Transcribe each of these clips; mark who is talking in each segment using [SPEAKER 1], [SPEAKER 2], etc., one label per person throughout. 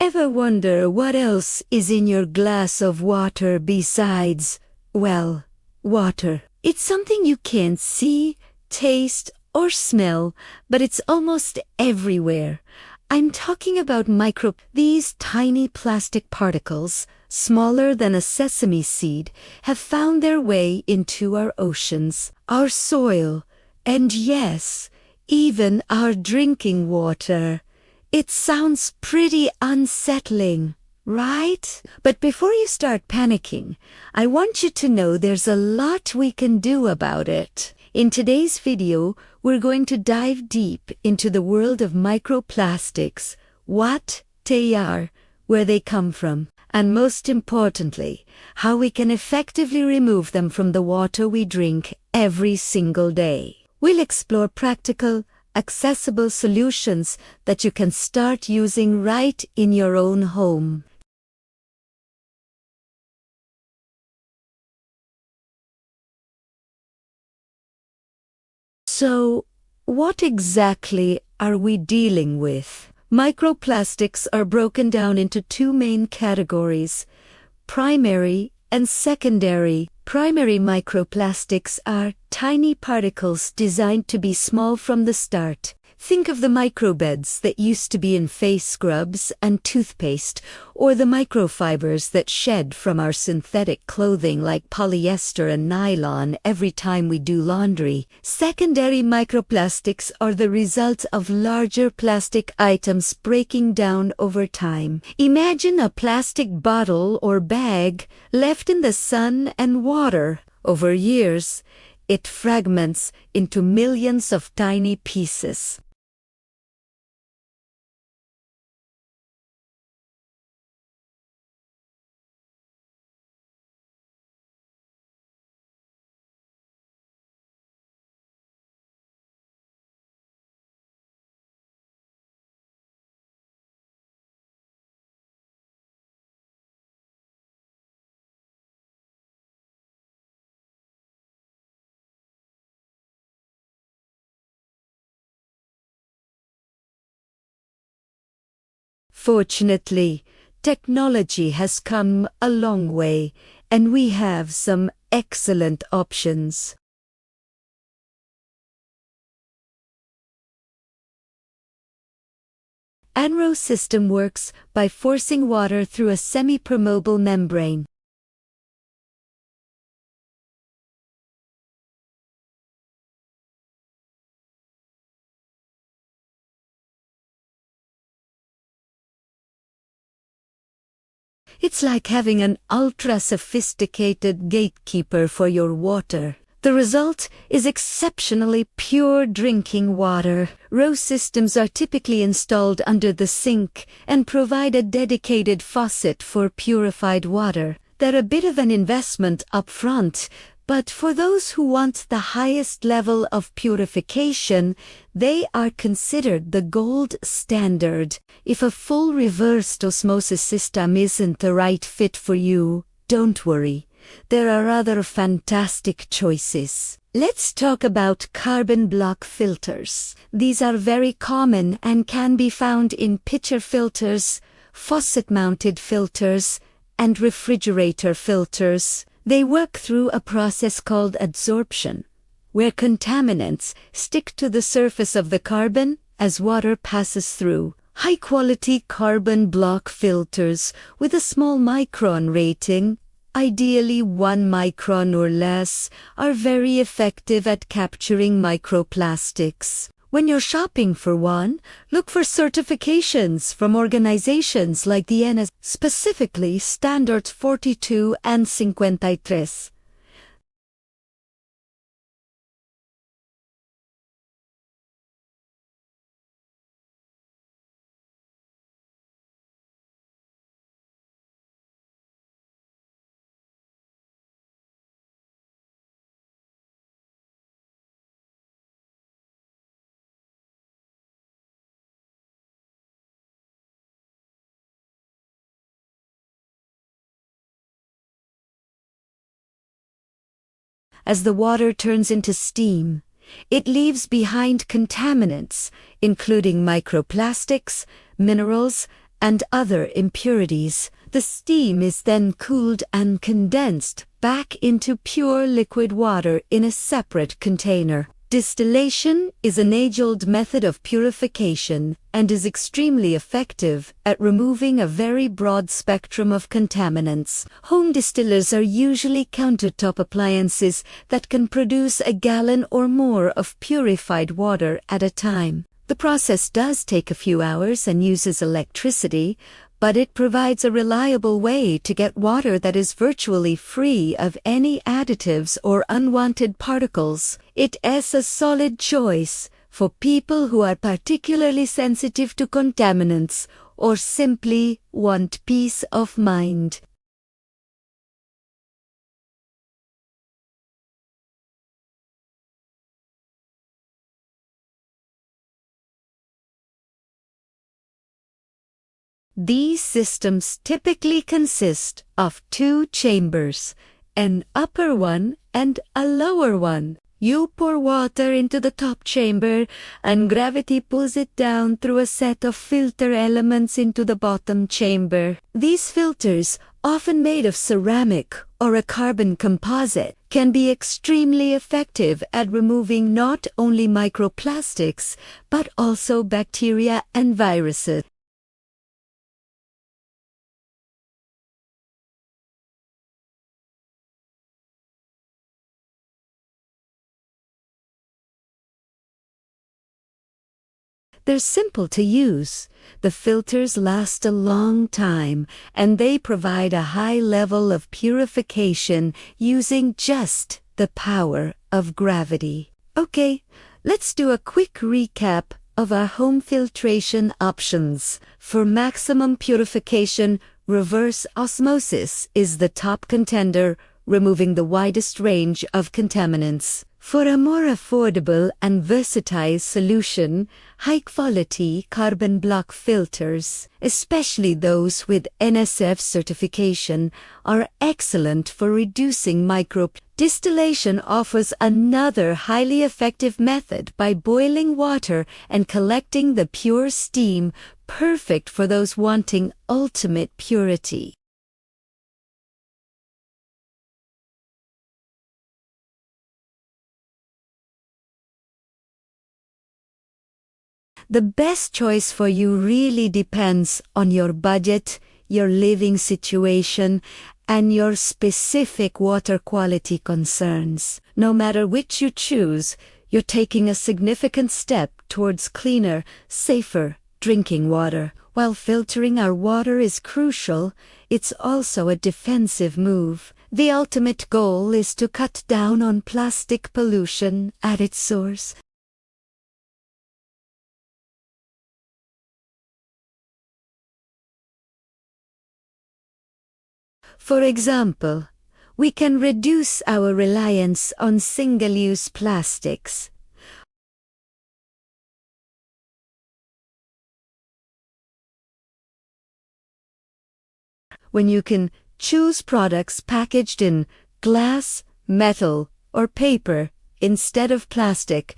[SPEAKER 1] Ever wonder what else is in your glass of water besides, well, water? It's something you can't see, taste, or smell, but it's almost everywhere. I'm talking about these tiny plastic particles, smaller than a sesame seed, have found their way into our oceans, our soil, and yes, even our drinking water. It sounds pretty unsettling, right? But before you start panicking, I want you to know there's a lot we can do about it. In today's video, we're going to dive deep into the world of microplastics, what they are, where they come from, and most importantly, how we can effectively remove them from the water we drink every single day. We'll explore practical, accessible solutions that you can start using right in your own home. So, what exactly are we dealing with? Microplastics are broken down into two main categories: primary and secondary. Primary microplastics are tiny particles designed to be small from the start. Think of the microbeds that used to be in face scrubs and toothpaste, or the microfibers that shed from our synthetic clothing like polyester and nylon every time we do laundry. Secondary microplastics are the result of larger plastic items breaking down over time. Imagine a plastic bottle or bag left in the sun and water. Over years, it fragments into millions of tiny pieces. Fortunately, technology has come a long way, and we have some excellent options. ANRO system works by forcing water through a semi-permeable membrane. It's like having an ultra-sophisticated gatekeeper for your water. The result is exceptionally pure drinking water. RO systems are typically installed under the sink and provide a dedicated faucet for purified water. They're a bit of an investment up front, but for those who want the highest level of purification, they are considered the gold standard. If a full reversed osmosis system isn't the right fit for you, don't worry. There are other fantastic choices. Let's talk about carbon block filters. These are very common and can be found in pitcher filters, faucet-mounted filters, and refrigerator filters. They work through a process called adsorption, where contaminants stick to the surface of the carbon as water passes through. High-quality carbon block filters with a small micron rating, ideally 1 micron or less, are very effective at capturing microplastics. When you're shopping for one, look for certifications from organizations like the NS, specifically Standards 42 and 53. As the water turns into steam, it leaves behind contaminants, including microplastics, minerals, and other impurities. The steam is then cooled and condensed back into pure liquid water in a separate container. Distillation is an age-old method of purification and is extremely effective at removing a very broad spectrum of contaminants. Home distillers are usually countertop appliances that can produce a gallon or more of purified water at a time. The process does take a few hours and uses electricity, but it provides a reliable way to get water that is virtually free of any additives or unwanted particles. It is a solid choice for people who are particularly sensitive to contaminants or simply want peace of mind. These systems typically consist of two chambers, an upper one and a lower one. You pour water into the top chamber and gravity pulls it down through a set of filter elements into the bottom chamber. These filters, often made of ceramic or a carbon composite, can be extremely effective at removing not only microplastics but also bacteria and viruses. They're simple to use. The filters last a long time, and they provide a high level of purification using just the power of gravity. Okay, let's do a quick recap of our home filtration options. For maximum purification, reverse osmosis is the top contender, removing the widest range of contaminants. For a more affordable and versatile solution, high-quality carbon block filters, especially those with NSF certification, are excellent for reducing microplastics. Distillation offers another highly effective method by boiling water and collecting the pure steam, perfect for those wanting ultimate purity. The best choice for you really depends on your budget, your living situation, and your specific water quality concerns. No matter which you choose, you're taking a significant step towards cleaner, safer drinking water. While filtering our water is crucial, it's also a defensive move. The ultimate goal is to cut down on plastic pollution at its source. For example, we can reduce our reliance on single-use plastics. When you can choose products packaged in glass, metal, or paper instead of plastic.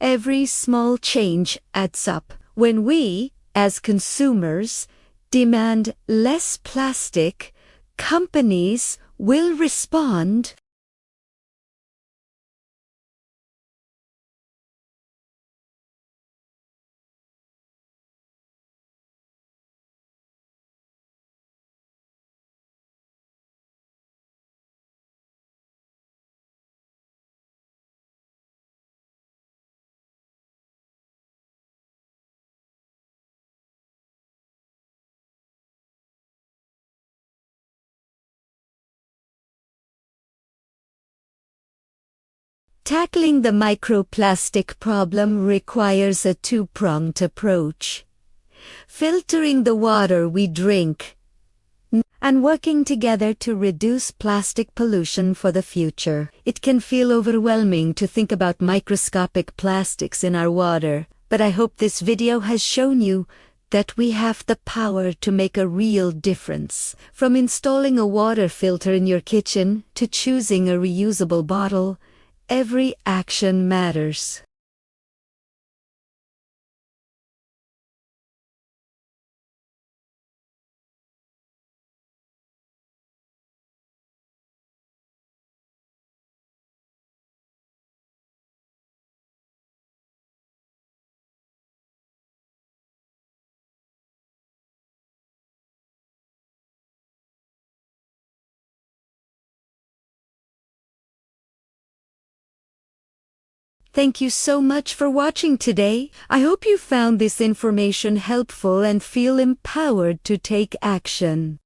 [SPEAKER 1] Every small change adds up. When we, as consumers, demand less plastic, companies will respond. Tackling the microplastic problem requires a two-pronged approach. Filtering the water we drink and working together to reduce plastic pollution for the future. It can feel overwhelming to think about microscopic plastics in our water, but I hope this video has shown you that we have the power to make a real difference. From installing a water filter in your kitchen to choosing a reusable bottle, every action matters. Thank you so much for watching today. I hope you found this information helpful and feel empowered to take action.